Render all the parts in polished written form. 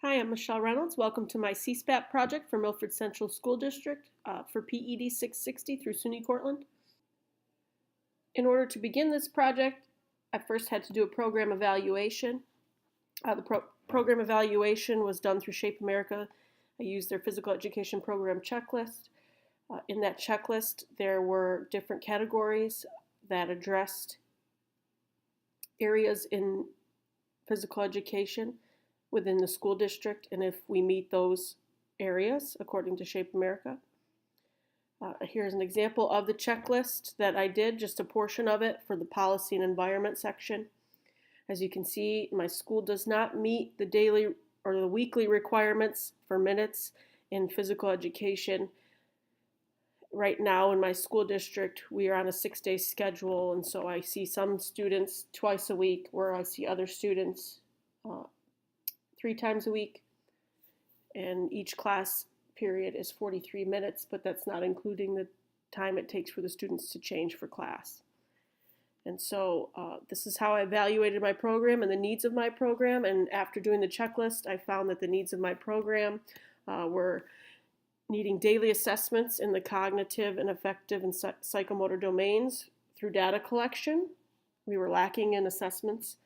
Hi, I'm Michelle Reynolds. Welcome to my CSPAP project for Milford Central School District for PED 660 through SUNY Cortland. In order to begin this project, I first had to do a program evaluation. The program evaluation was done through Shape America. I used their physical education program checklist. In that checklist, there were different categories that addressed areas in physical education within the school district, and if we meet those areas according to Shape America. Here's an example of the checklist that I did, just a portion of it for the policy and environment section. As you can see, my school does not meet the daily or the weekly requirements for minutes in physical education. Right now in my school district, we are on a 6-day schedule, and so I see some students twice a week, where I see other students 3 times a week, and each class period is 43 minutes, but that's not including the time it takes for the students to change for class. And so this is how I evaluated my program and the needs of my program, and after doing the checklist, I found that the needs of my program were needing daily assessments in the cognitive and affective and psychomotor domains through data collection. We were lacking in assessments.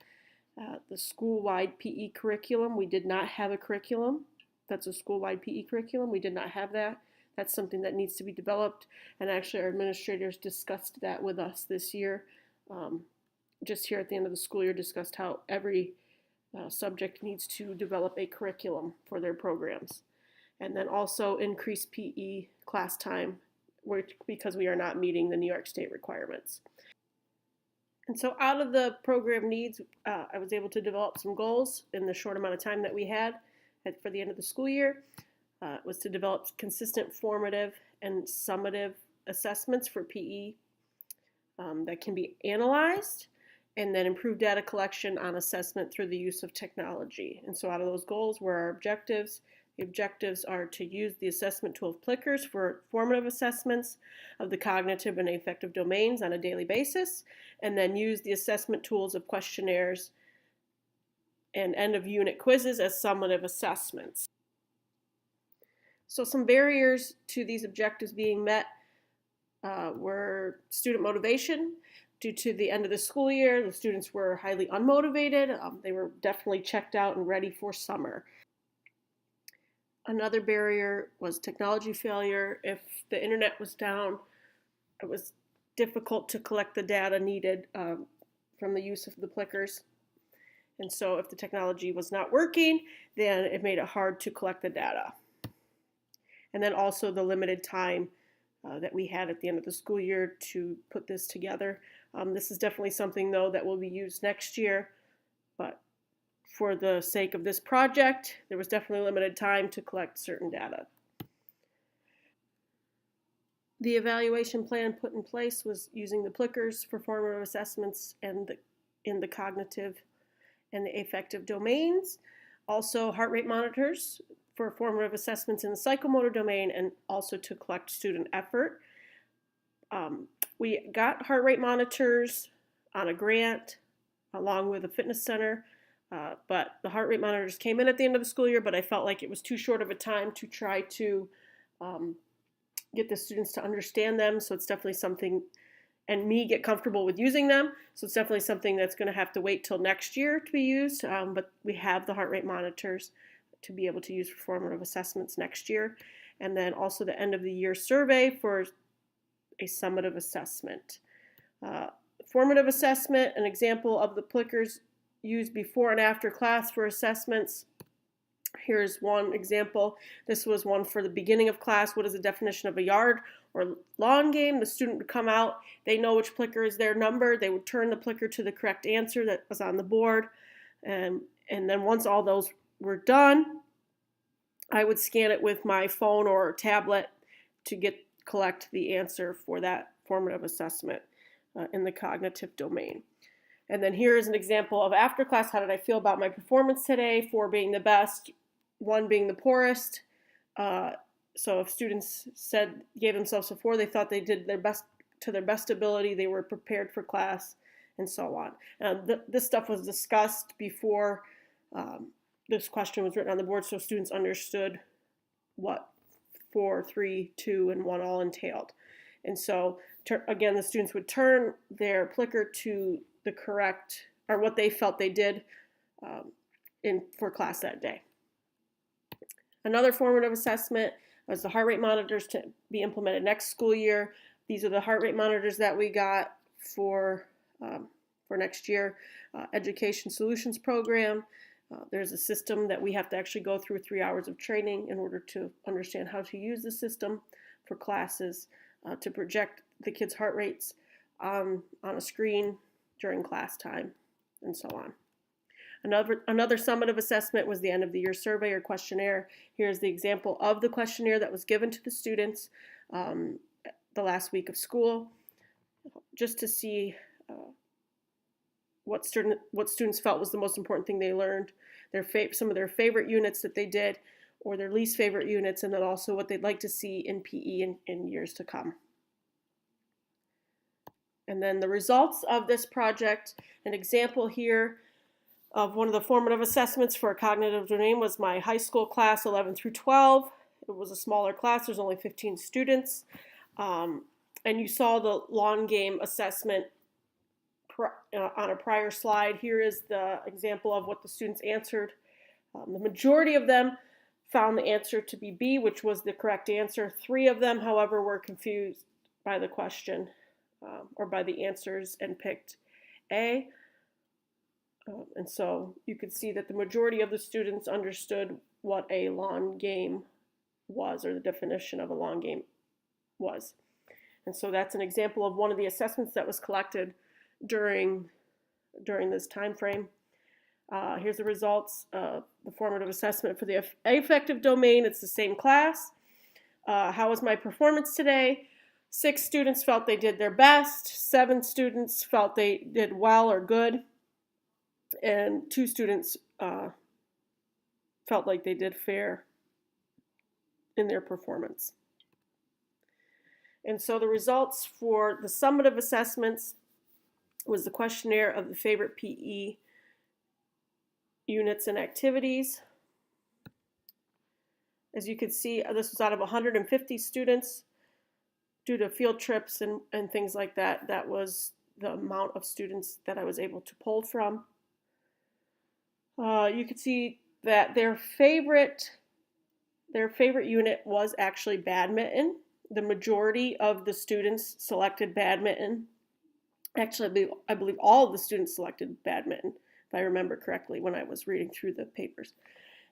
The school-wide PE curriculum, we did not have a curriculum. That's a school-wide PE curriculum. We did not have that. That's something that needs to be developed. And actually, our administrators discussed that with us this year. Just here at the end of the school year, discussed how every subject needs to develop a curriculum for their programs. And then also increase PE class time, because we are not meeting the New York State requirements. And so out of the program needs, I was able to develop some goals in the short amount of time that we had for the end of the school year. It was to develop consistent formative and summative assessments for PE that can be analyzed, and then improve data collection on assessment through the use of technology. And so out of those goals were our objectives. The objectives are to use the assessment tool of Plickers for formative assessments of the cognitive and affective domains on a daily basis, and then use the assessment tools of questionnaires and end-of-unit quizzes as summative assessments. So some barriers to these objectives being met were student motivation. Due to the end of the school year, the students were highly unmotivated. They were definitely checked out and ready for summer. Another barrier was technology failure. If the internet was down, it was difficult to collect the data needed from the use of the Plickers. And so if the technology was not working, then it made it hard to collect the data. And then also the limited time that we had at the end of the school year to put this together. This is definitely something, though, that will be used next year, but for the sake of this project, there was definitely limited time to collect certain data. The evaluation plan put in place was using the Plickers for formative assessments and in the cognitive and the affective domains. Also, heart rate monitors for formative assessments in the psychomotor domain, and also to collect student effort. We got heart rate monitors on a grant along with a fitness center. But the heart rate monitors came in at the end of the school year, but I felt like it was too short of a time to try to get the students to understand them. So it's definitely something, and me get comfortable with using them. So it's definitely something that's going to have to wait till next year to be used. But we have the heart rate monitors to be able to use for formative assessments next year. And then also the end of the year survey for a summative assessment. Formative assessment, an example of the Plickers used before and after class for assessments. Here's one example. This was one for the beginning of class. What is the definition of a yard or lawn game? The student would come out. They know which Plicker is their number. They would turn the Plicker to the correct answer that was on the board. And then once all those were done, I would scan it with my phone or tablet to collect the answer for that formative assessment in the cognitive domain. And then here is an example of after class, how did I feel about my performance today? 4 being the best, 1 being the poorest. So if students gave themselves a 4, they thought they did their best to their best ability, they were prepared for class, and so on. This stuff was discussed before this question was written on the board so students understood what 4, 3, 2, and 1 all entailed. And so, again, the students would turn their clicker to the correct, or what they felt they did for class that day. Another formative assessment was the heart rate monitors to be implemented next school year. These are the heart rate monitors that we got for next year. Education Solutions Program. There's a system that we have to actually go through 3 hours of training in order to understand how to use the system for classes, to project the kids' heart rates on a screen during class time, and so on. Another summative assessment was the end of the year survey or questionnaire. Here's the example of the questionnaire that was given to the students the last week of school, just to see what students felt was the most important thing they learned, some of their favorite units that they did, or their least favorite units, and then also what they'd like to see in PE in years to come. And then the results of this project, an example here of one of the formative assessments for a cognitive domain was my high school class 11 through 12. It was a smaller class, there's only 15 students. And you saw the long game assessment on a prior slide. Here is the example of what the students answered. The majority of them found the answer to be B, which was the correct answer. 3 of them, however, were confused by the question or by the answers and picked A. And so you could see that the majority of the students understood what a long game was, or the definition of a long game was. And so that's an example of one of the assessments that was collected during this time frame. Here's the results of the formative assessment for the affective domain. It's the same class. How was my performance today? 6 students felt they did their best. 7 students felt they did well or good. And 2 students felt like they did fair in their performance. And so the results for the summative assessments was the questionnaire of the favorite PE units and activities. As you can see, this was out of 150 students. Due to field trips and things like that, that was the amount of students that I was able to pull from. You could see that their favorite unit was actually badminton. The majority of the students selected badminton. Actually, I believe all of the students selected badminton, if I remember correctly when I was reading through the papers.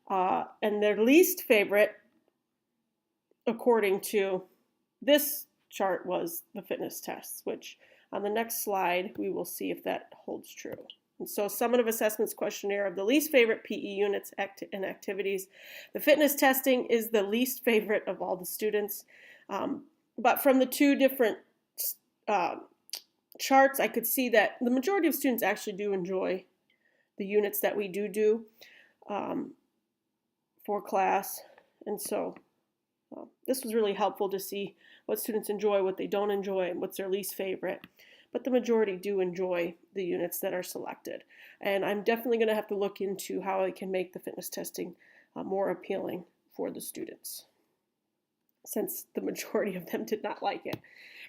And their least favorite, according to this chart, was the fitness tests, which on the next slide we will see if that holds true. And so summative assessments questionnaire of the least favorite PE units and activities. The fitness testing is the least favorite of all the students. But from the 2 different charts, I could see that the majority of students actually do enjoy the units that we do for class. And so this was really helpful to see what students enjoy, what they don't enjoy, and what's their least favorite. But the majority do enjoy the units that are selected. And I'm definitely going to have to look into how I can make the fitness testing more appealing for the students, since the majority of them did not like it.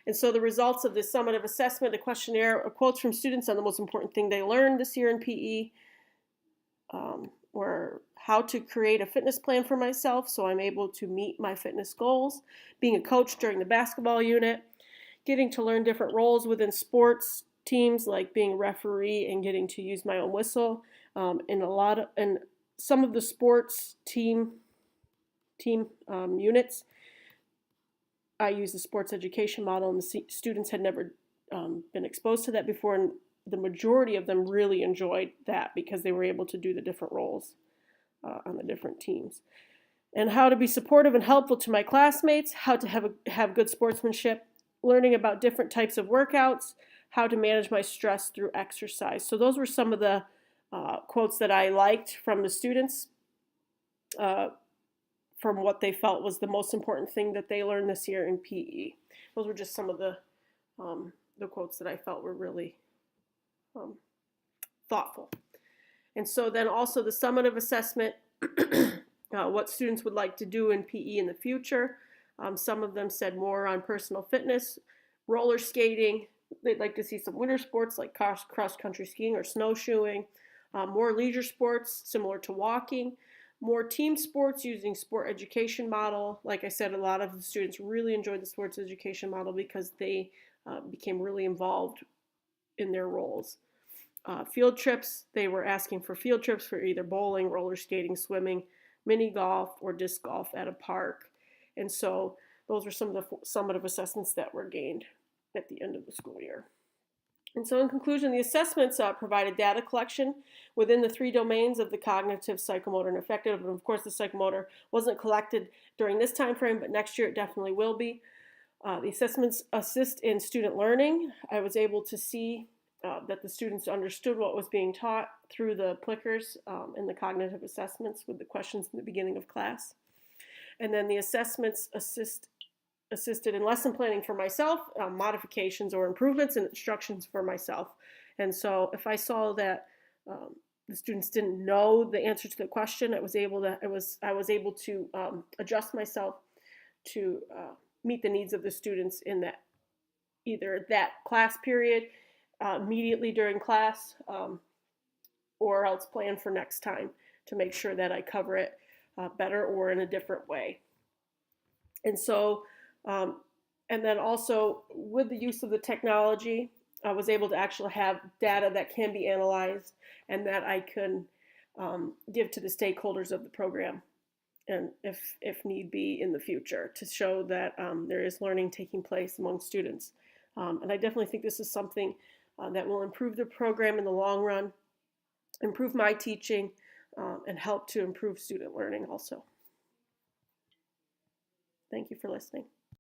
And so the results of this summative assessment, the questionnaire, are quotes from students on the most important thing they learned this year in PE, or how to create a fitness plan for myself so I'm able to meet my fitness goals, being a coach during the basketball unit, getting to learn different roles within sports teams, like being a referee and getting to use my own whistle. And some of the sports team units, I use the sports education model, and the students had never been exposed to that before, and the majority of them really enjoyed that because they were able to do the different roles on the different teams. And how to be supportive and helpful to my classmates, how to have good sportsmanship, learning about different types of workouts, how to manage my stress through exercise. So those were some of the quotes that I liked from the students, from what they felt was the most important thing that they learned this year in PE. Those were just some of the quotes that I felt were really thoughtful. And so then also the summative assessment, what students would like to do in PE in the future. Some of them said more on personal fitness, roller skating. They'd like to see some winter sports like cross-country skiing or snowshoeing, more leisure sports similar to walking, more team sports using sport education model. Like I said, a lot of the students really enjoyed the sports education model because they became really involved in their roles. Field trips, they were asking for field trips for either bowling, roller skating, swimming, mini golf, or disc golf at a park. And so those were some of the summative assessments that were gained at the end of the school year. And so in conclusion, the assessments provided data collection within the 3 domains of the cognitive, psychomotor, and affective. And of course, the psychomotor wasn't collected during this time frame, but next year it definitely will be. The assessments assist in student learning. I was able to see that the students understood what was being taught through the plickers and the cognitive assessments with the questions in the beginning of class. And then the assessments assisted in lesson planning for myself, modifications or improvements and instructions for myself. And so if I saw that the students didn't know the answer to the question, I was able to adjust myself to meet the needs of the students in that either that class period, immediately during class, or else plan for next time to make sure that I cover it better or in a different way. And so, and then also with the use of the technology, I was able to actually have data that can be analyzed and that I can give to the stakeholders of the program, and if need be in the future, to show that there is learning taking place among students. And I definitely think this is something that will improve the program in the long run, improve my teaching, and help to improve student learning also. Thank you for listening.